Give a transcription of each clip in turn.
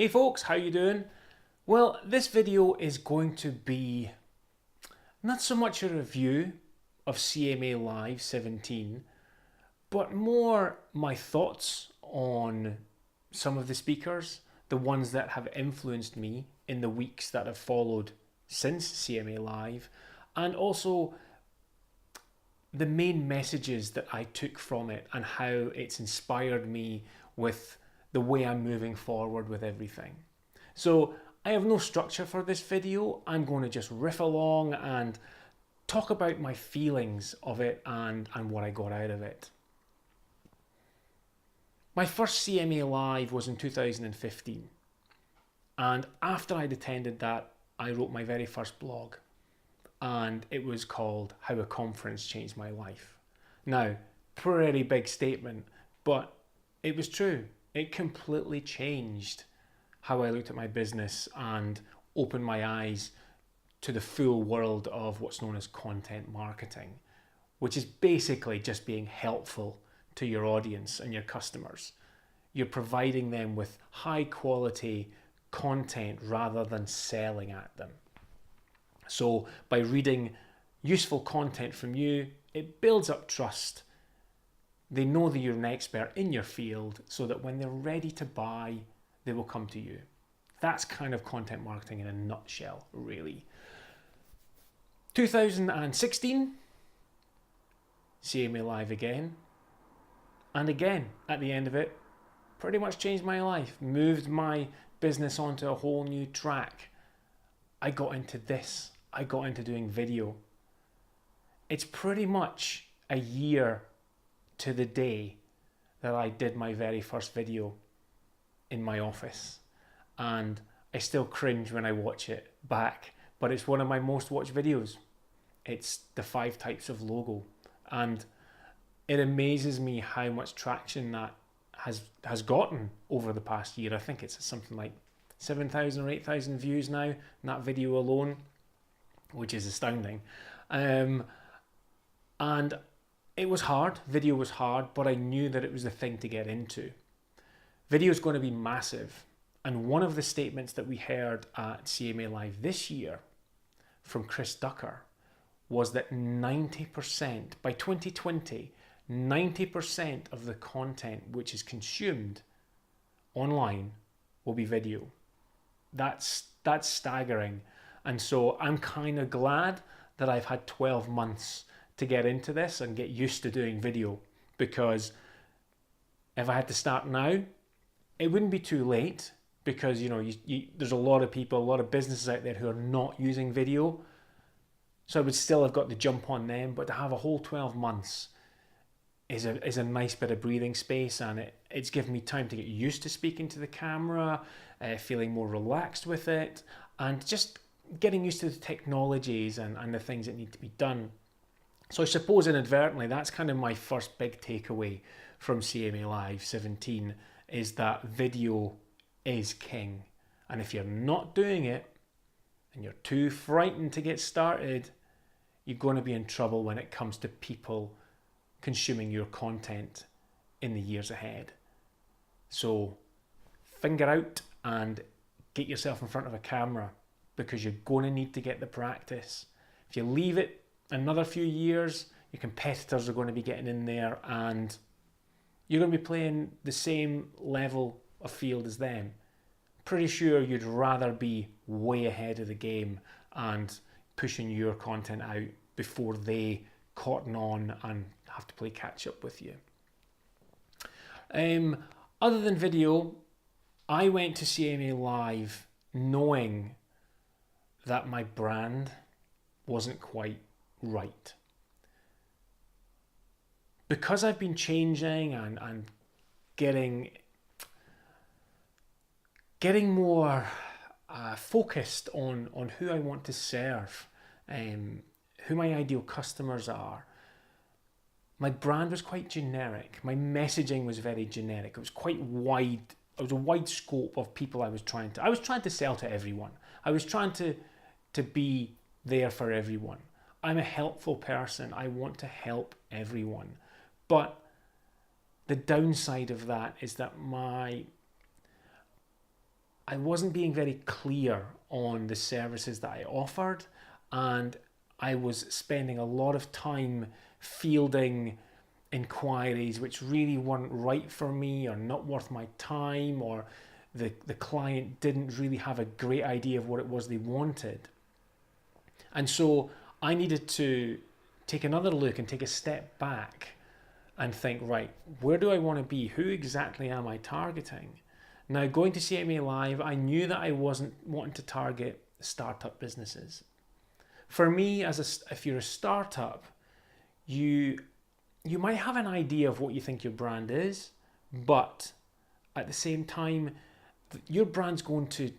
Hey folks, how you doing? Well, this video is going to be not so much a review of CMA Live 17, but more my thoughts on some of the speakers, the ones that have influenced me in the weeks that have followed since CMA Live, and also the main messages that I took from it and how it's inspired me with the way I'm moving forward with everything. So I have no structure for this video. I'm going to just riff along and talk about my feelings of it and what I got out of it. My first CMA Live was in 2015. And after I'd attended that, I wrote my very first blog. And it was called How a Conference Changed My Life. Now, pretty big statement, but it was true. It completely changed how I looked at my business and opened my eyes to the full world of what's known as content marketing, which is basically just being helpful to your audience and your customers. You're providing them with high quality content rather than selling at them. So by reading useful content from you, it builds up trust. They know that you're an expert in your field so that when they're ready to buy, they will come to you. That's kind of content marketing in a nutshell, really. 2016, CMA Live again. And again, at the end of it, pretty much changed my life, moved my business onto a whole new track. I got into this. I got into doing video. It's pretty much a year to the day that I did my very first video in my office. And I still cringe when I watch it back, but it's one of my most watched videos. It's the 5 types of logo. And it amazes me how much traction that has gotten over the past year. I think it's something like 7,000 or 8,000 views now in that video alone, which is astounding. And it was hard, video was hard, but I knew that it was the thing to get into. Video is going to be massive. And one of the statements that we heard at CMA Live this year from Chris Ducker was that 90%, by 2020, 90% of the content which is consumed online will be video. That's staggering. And so I'm kind of glad that I've had 12 months to get into this and get used to doing video, because if I had to start now, it wouldn't be too late, because there's a lot of people, a lot of businesses out there who are not using video. So I would still have got to jump on them, but to have a whole 12 months is a nice bit of breathing space, and it's given me time to get used to speaking to the camera, feeling more relaxed with it, and just getting used to the technologies and the things that need to be done. So I suppose inadvertently, that's kind of my first big takeaway from CMA Live 17, is that video is king. And if you're not doing it and you're too frightened to get started, you're going to be in trouble when it comes to people consuming your content in the years ahead. So finger out and get yourself in front of a camera, because you're going to need to get the practice. If you leave it another few years, your competitors are going to be getting in there and you're going to be playing the same level of field as them. Pretty sure you'd rather be way ahead of the game and pushing your content out before they cotton on and have to play catch up with you. Other than video, I went to CMA Live knowing that my brand wasn't quite right. Because I've been changing and getting more focused on who I want to serve, who my ideal customers are, my brand was quite generic. My messaging was very generic. It was quite wide. It was a wide scope of people I was trying to sell to everyone. I was trying to be there for everyone. I'm a helpful person. I want to help everyone. But the downside of that is that I wasn't being very clear on the services that I offered, and I was spending a lot of time fielding inquiries which really weren't right for me or not worth my time, or the client didn't really have a great idea of what it was they wanted. And so I needed to take another look and take a step back and think, right, where do I want to be? Who exactly am I targeting? Now, going to CMA Live, I knew that I wasn't wanting to target startup businesses. For me, if you're a startup, you might have an idea of what you think your brand is, but at the same time, your brand's going to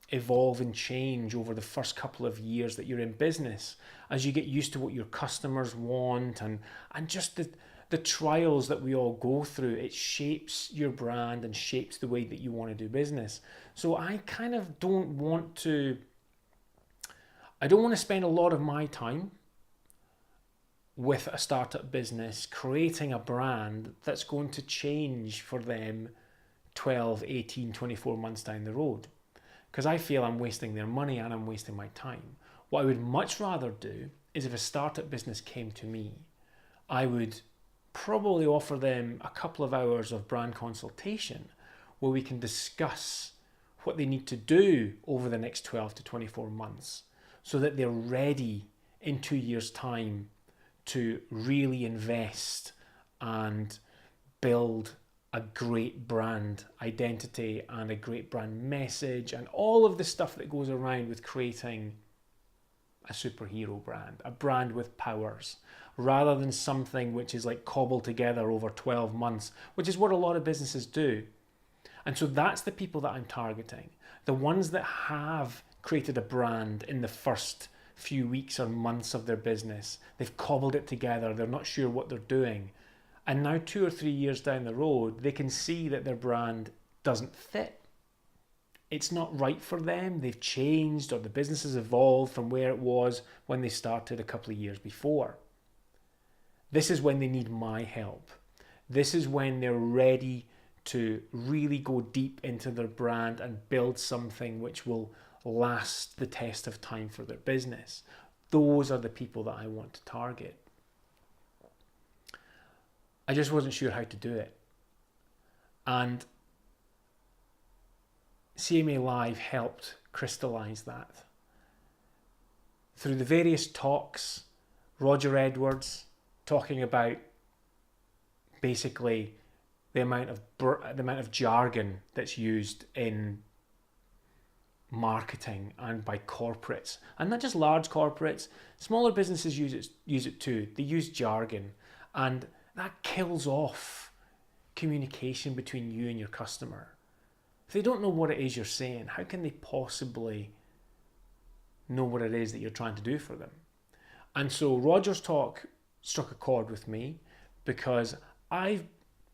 evolve and change over the first couple of years that you're in business as you get used to what your customers want and just the trials that we all go through. It shapes your brand and shapes the way that you want to do business. So I kind of don't want to spend a lot of my time with a startup business creating a brand that's going to change for them 12, 18, 24 months down the road, because I feel I'm wasting their money and I'm wasting my time. What I would much rather do is, if a startup business came to me, I would probably offer them a couple of hours of brand consultation where we can discuss what they need to do over the next 12 to 24 months so that they're ready in 2 years' time to really invest and build a great brand identity and a great brand message and all of the stuff that goes around with creating a superhero brand, a brand with powers, rather than something which is like cobbled together over 12 months, which is what a lot of businesses do. And so that's the people that I'm targeting, the ones that have created a brand in the first few weeks or months of their business. They've cobbled it together, they're not sure what they're doing. And now 2 or 3 years down the road, they can see that their brand doesn't fit. It's not right for them. They've changed, or the business has evolved from where it was when they started a couple of years before. This is when they need my help. This is when they're ready to really go deep into their brand and build something which will last the test of time for their business. Those are the people that I want to target. I just wasn't sure how to do it. And CMA Live helped crystallize that. Through the various talks, Roger Edwards talking about basically the amount of jargon that's used in marketing and by corporates, and not just large corporates, smaller businesses use it too. They use jargon, and that kills off communication between you and your customer. If they don't know what it is you're saying, how can they possibly know what it is that you're trying to do for them? And so Roger's talk struck a chord with me, because I've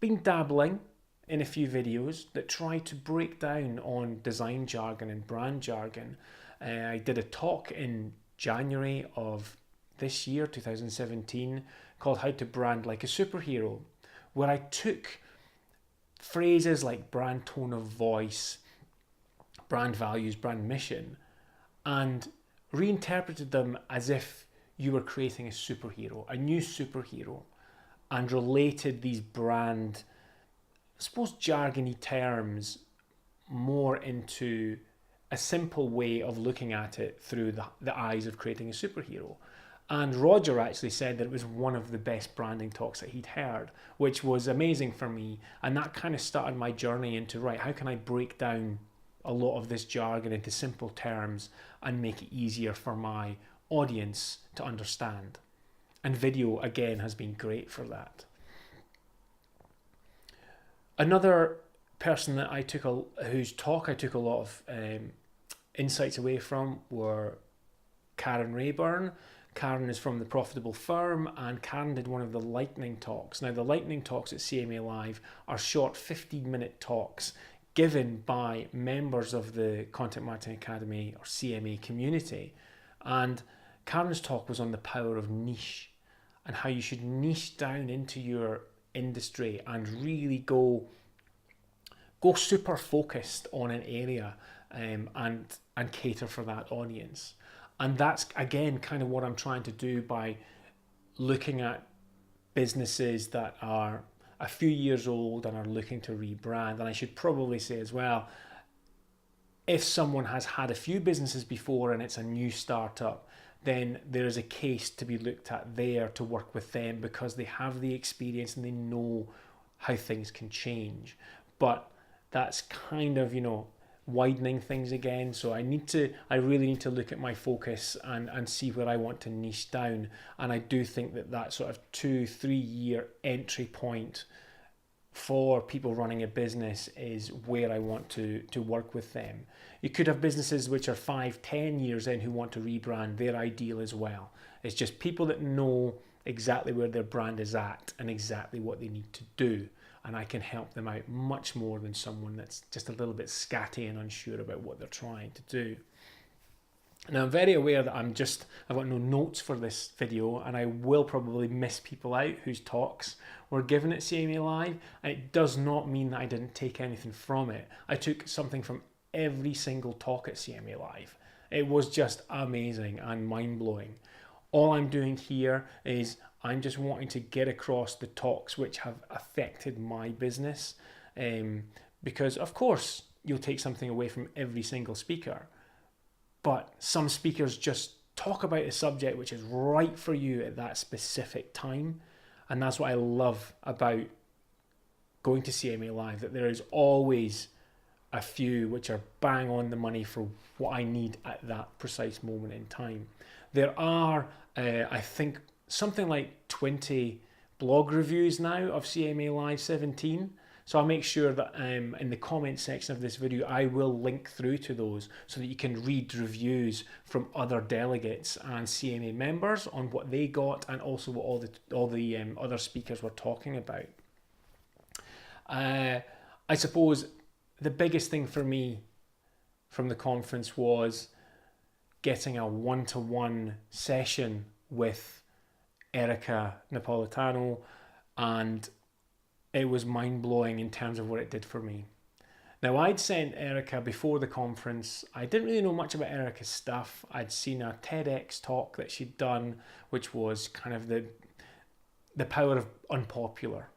been dabbling in a few videos that try to break down on design jargon and brand jargon. I did a talk in January of this year, 2017, called How to Brand Like a Superhero, where I took phrases like brand tone of voice, brand values, brand mission, and reinterpreted them as if you were creating a superhero, a new superhero, and related these brand, I suppose, jargony terms more into a simple way of looking at it through the eyes of creating a superhero. And Roger actually said that it was one of the best branding talks that he'd heard, which was amazing for me. And that kind of started my journey into, right, how can I break down a lot of this jargon into simple terms and make it easier for my audience to understand? And video, again, has been great for that. Another person that whose talk I took a lot of insights away from were Karen Reyburn. Karen is from The Profitable Firm, and Karen did one of the lightning talks. Now, the lightning talks at CMA Live are short 15-minute talks given by members of the Content Marketing Academy or CMA community. And Karen's talk was on the power of niche and how you should niche down into your industry and really go super focused on an area and cater for that audience. And that's, again, kind of what I'm trying to do by looking at businesses that are a few years old and are looking to rebrand. And I should probably say as well, if someone has had a few businesses before and it's a new startup, then there is a case to be looked at there to work with them, because they have the experience and they know how things can change. But that's kind of, widening things again. So I really need to look at my focus and see where I want to niche down. And I do think that sort of 2-3 year entry point for people running a business is where I want to work with them. You could have businesses which are 5-10 years in who want to rebrand. They're ideal as well. It's just people that know exactly where their brand is at and exactly what they need to do. And I can help them out much more than someone that's just a little bit scatty and unsure about what they're trying to do. Now, I'm very aware that I've got no notes for this video, and I will probably miss people out whose talks were given at CMA Live. And it does not mean that I didn't take anything from it. I took something from every single talk at CMA Live. It was just amazing and mind-blowing. All I'm doing here is I'm just wanting to get across the talks which have affected my business, because of course you'll take something away from every single speaker, but some speakers just talk about a subject which is right for you at that specific time. And that's what I love about going to CMA Live, that there is always a few which are bang on the money for what I need at that precise moment in time. There are, I think, something like 20 blog reviews now of CMA Live 17. So I'll make sure that in the comment section of this video, I will link through to those so that you can read reviews from other delegates and CMA members on what they got, and also what all the other speakers were talking about. I suppose the biggest thing for me from the conference was getting a one-to-one session with Erika Napoletano, and it was mind-blowing in terms of what it did for me. Now, I'd sent Erika before the conference. I didn't really know much about Erika's stuff. I'd seen a TEDx talk that she'd done, which was kind of the power of unpopular,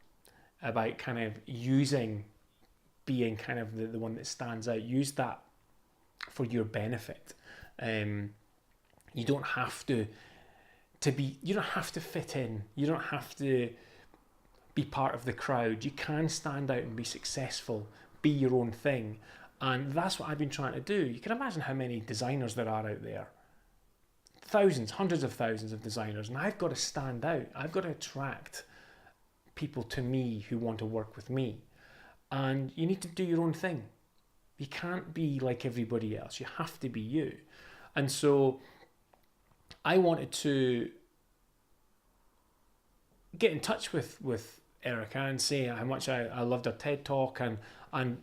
about kind of being kind of the one that stands out. Use that for your benefit. You don't have to fit in. You don't have to be part of the crowd. You can stand out and be successful, be your own thing. And that's what I've been trying to do. You can imagine how many designers there are out there. Thousands, hundreds of thousands of designers. And I've got to stand out. I've got to attract people to me who want to work with me. And you need to do your own thing. You can't be like everybody else. You have to be you. And so I wanted to get in touch with Erika and say how much I loved her TED talk, and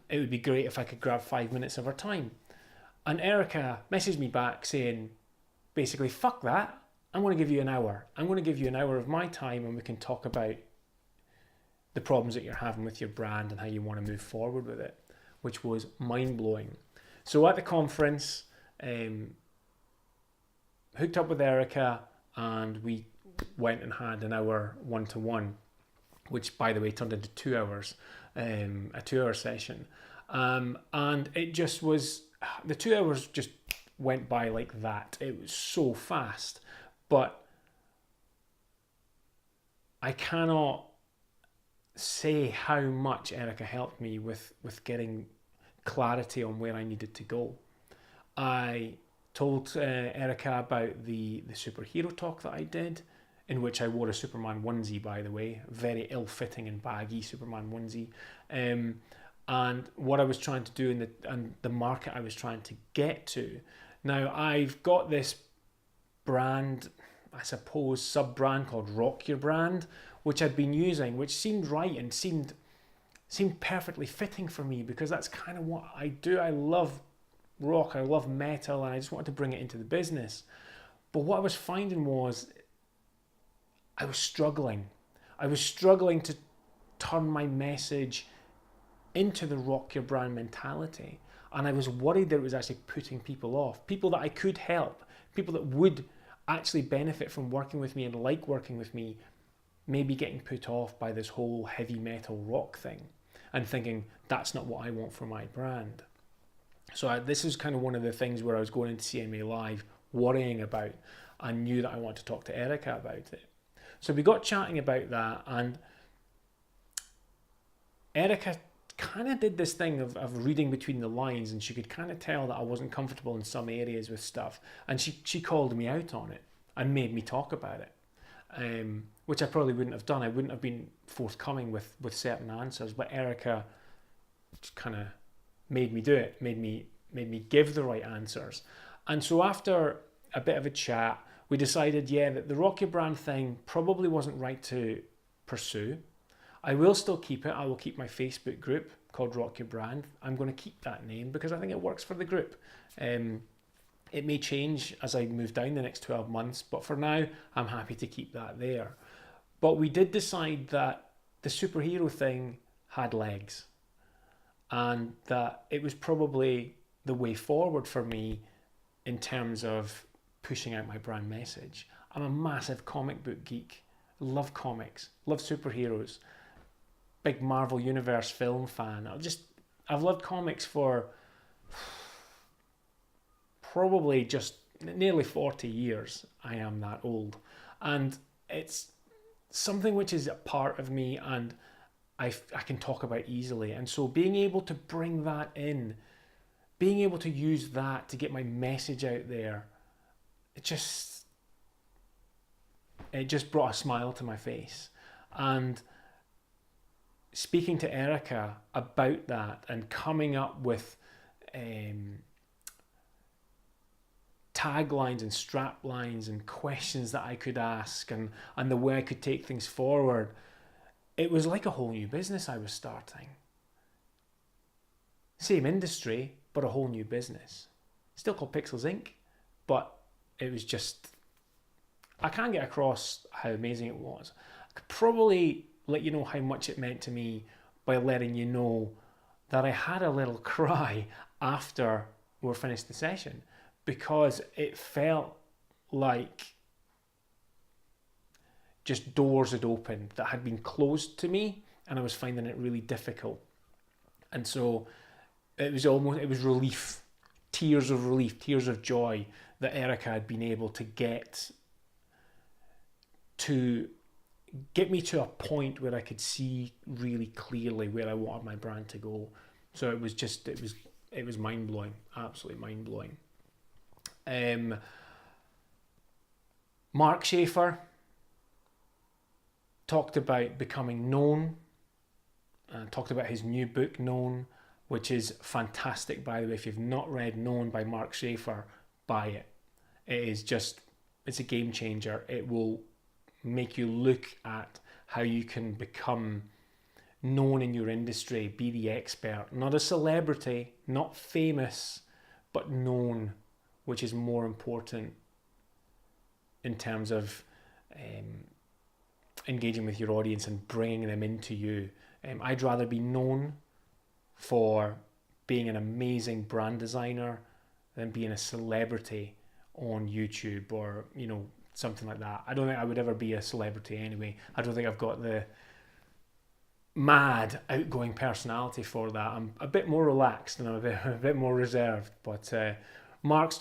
it would be great if I could grab 5 minutes of her time. And Erika messaged me back saying, basically, fuck that. I'm going to give you an hour. I'm going to give you an hour of my time, and we can talk about the problems that you're having with your brand and how you want to move forward with it, which was mind-blowing. So at the conference, hooked up with Erika, and we went and had an hour one-to-one, which, by the way, turned into 2 hours, a 2-hour session. And it just was, the 2 hours just went by like that. It was so fast, but I cannot say how much Erika helped me with getting clarity on where I needed to go. I told Erika about the superhero talk that I did, in which I wore a Superman onesie, by the way, very ill-fitting and baggy Superman onesie, and what I was trying to do and the market I was trying to get to. Now, I've got this brand, I suppose, sub-brand called Rock Your Brand, which I'd been using, which seemed right and seemed perfectly fitting for me, because that's kind of what I do. I love rock, I love metal, and I just wanted to bring it into the business. But what I was finding was I was struggling to turn my message into the rock your brand mentality. And I was worried that it was actually putting people off, people that I could help, people that would actually benefit from working with me and like working with me, maybe getting put off by this whole heavy metal rock thing and thinking that's not what I want for my brand. So this is kind of one of the things where I was going into CMA Live worrying about. I knew that I wanted to talk to Erika about it. So we got chatting about that, and Erika kind of did this thing of reading between the lines, and she could kind of tell that I wasn't comfortable in some areas with stuff, and she called me out on it and made me talk about it, which I probably wouldn't have done. I wouldn't have been forthcoming with certain answers, but Erika just kind of made me do it, made me give the right answers. And so after a bit of a chat, we decided, yeah, that the Rock Your Brand thing probably wasn't right to pursue. I will still keep it. I will keep my Facebook group called Rock Your Brand. I'm going to keep that name because I think it works for the group. It may change as I move down the next 12 months, but for now, I'm happy to keep that there. But we did decide that the superhero thing had legs, and that it was probably the way forward for me in terms of pushing out my brand message. I'm a massive comic book geek. Love comics, love superheroes, big Marvel Universe film fan. I've loved comics for probably just nearly 40 years. I am that old. And it's something which is a part of me and I can talk about easily. And so being able to bring that in, being able to use that to get my message out there, it just brought a smile to my face. And speaking to Erika about that and coming up with taglines and strap lines and questions that I could ask and the way I could take things forward, it was like a whole new business I was starting. Same industry, but a whole new business. Still called Pixels Inc., but it was just, I can't get across how amazing it was. I could probably let you know how much it meant to me by letting you know that I had a little cry after we finished the session, because it felt like just doors had opened that had been closed to me, and I was finding it really difficult. And so it was relief, tears of relief, tears of joy that Erika had been able to get me to a point where I could see really clearly where I wanted my brand to go. So it was mind-blowing, absolutely mind-blowing. Mark Schaefer talked about becoming known, talked about his new book, Known, which is fantastic, by the way. If you've not read Known by Mark Schaefer, buy it. It's a game changer. It will make you look at how you can become known in your industry, be the expert, not a celebrity, not famous, but known, which is more important in terms of engaging with your audience and bringing them into you. I'd rather be known for being an amazing brand designer than being a celebrity on YouTube or, something like that. I don't think I would ever be a celebrity anyway. I don't think I've got the mad outgoing personality for that. I'm a bit more relaxed and I'm a bit more reserved. But Mark's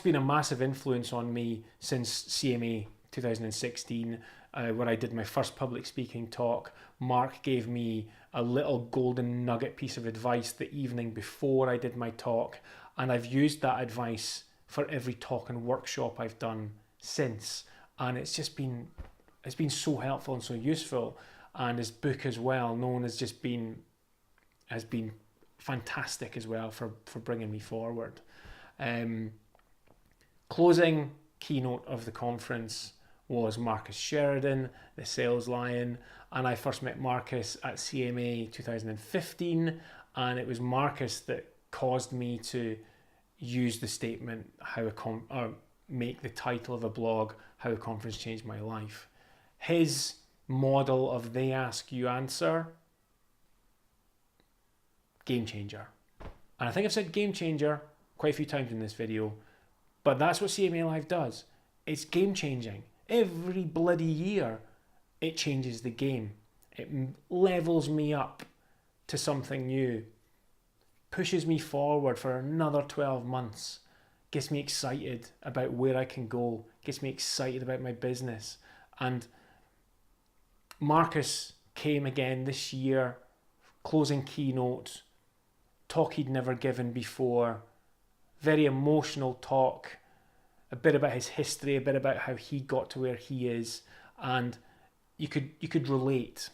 been a massive influence on me since CMA 2016, where I did my first public speaking talk. Mark gave me a little golden nugget piece of advice the evening before I did my talk, and I've used that advice for every talk and workshop I've done since, and it's been so helpful and so useful. And his book as well, Known, has been fantastic as well for bringing me forward. Closing keynote of the conference was Marcus Sheridan, the sales lion, and I first met Marcus at CMA 2015, and it was Marcus that caused me to use the statement or make the title of a blog, How a Conference Changed My Life. His model of they ask, you answer game changer. And I think I've said game changer quite a few times in this video, but that's what CMA Live does. It's game changing. Every bloody year, it changes the game. It levels me up to something new, pushes me forward for another 12 months, gets me excited about where I can go, gets me excited about my business. And Marcus came again this year, closing keynote, talk he'd never given before, very emotional talk, a bit about his history, a bit about how he got to where he is, and you could relate.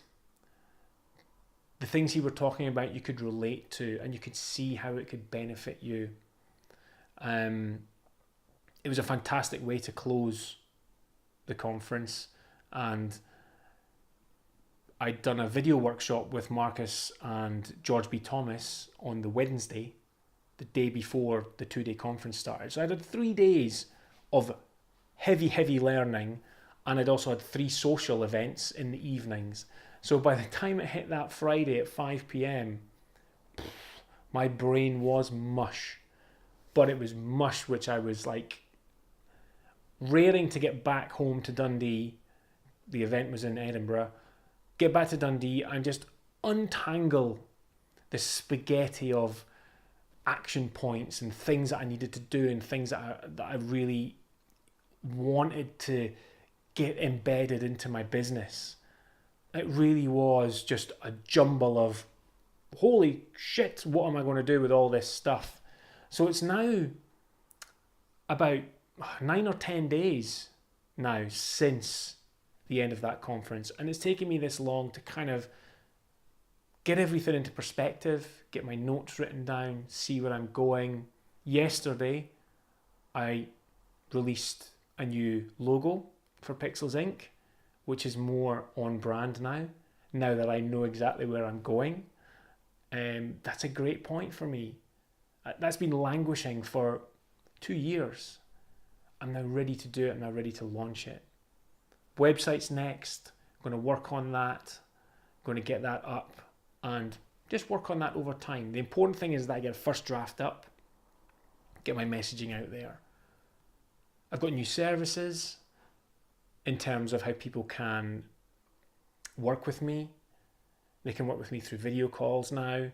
The things he were talking about you could relate to, and you could see how it could benefit you. It was a fantastic way to close the conference, and I'd done a video workshop with Marcus and George B. Thomas on the Wednesday, the day before the 2-day conference started. So I had 3 days of heavy learning, and I'd also had 3 social events in the evenings. So by the time it hit that Friday at 5 p.m, my brain was mush. But it was mush which I was like raring to get back home to Dundee. The event was in Edinburgh. Get back to Dundee and just untangle the spaghetti of action points and things that I needed to do and things that I really wanted to get embedded into my business. It really was just a jumble of, holy shit, what am I going to do with all this stuff? So it's now about 9 or 10 days now since the end of that conference, and it's taken me this long to kind of get everything into perspective, get my notes written down, see where I'm going. Yesterday I released a new logo for Pixels Inc, which is more on brand now that I know exactly where I'm going. That's a great point for me. That's been languishing for 2 years. I'm now ready to do it. I'm now ready to launch it. Website's next. I'm going to work on that. I'm going to get that up and just work on that over time. The important thing is that I get a first draft up, get my messaging out there. I've got new services in terms of how people can work with me. They can work with me through video calls now.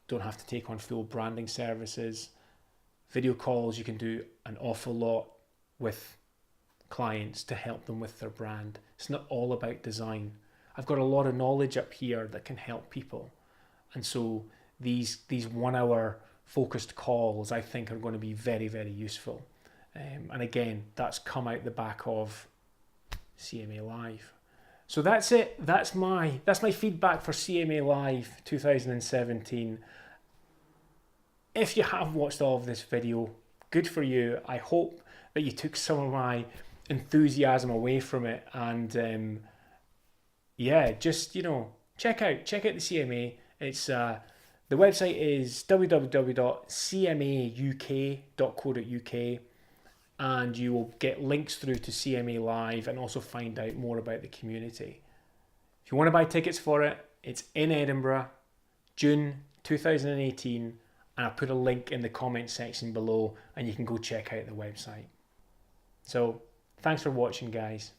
Don't have to take on full branding services. Video calls, you can do an awful lot with clients to help them with their brand. It's not all about design. I've got a lot of knowledge up here that can help people. And so these 1 hour focused calls I think are going to be very, very useful. And again, that's come out the back of CMA Live. So that's it. That's my feedback for CMA Live 2017. If you have watched all of this video, good for you. I hope that you took some of my enthusiasm away from it, and just check out the CMA. It's the website is www.cmauk.co.uk, and you will get links through to CMA Live and also find out more about the community. If you want to buy tickets for it, it's in Edinburgh, June 2018, and I'll put a link in the comment section below and you can go check out the website. So thanks for watching, guys,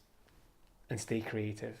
and stay creative.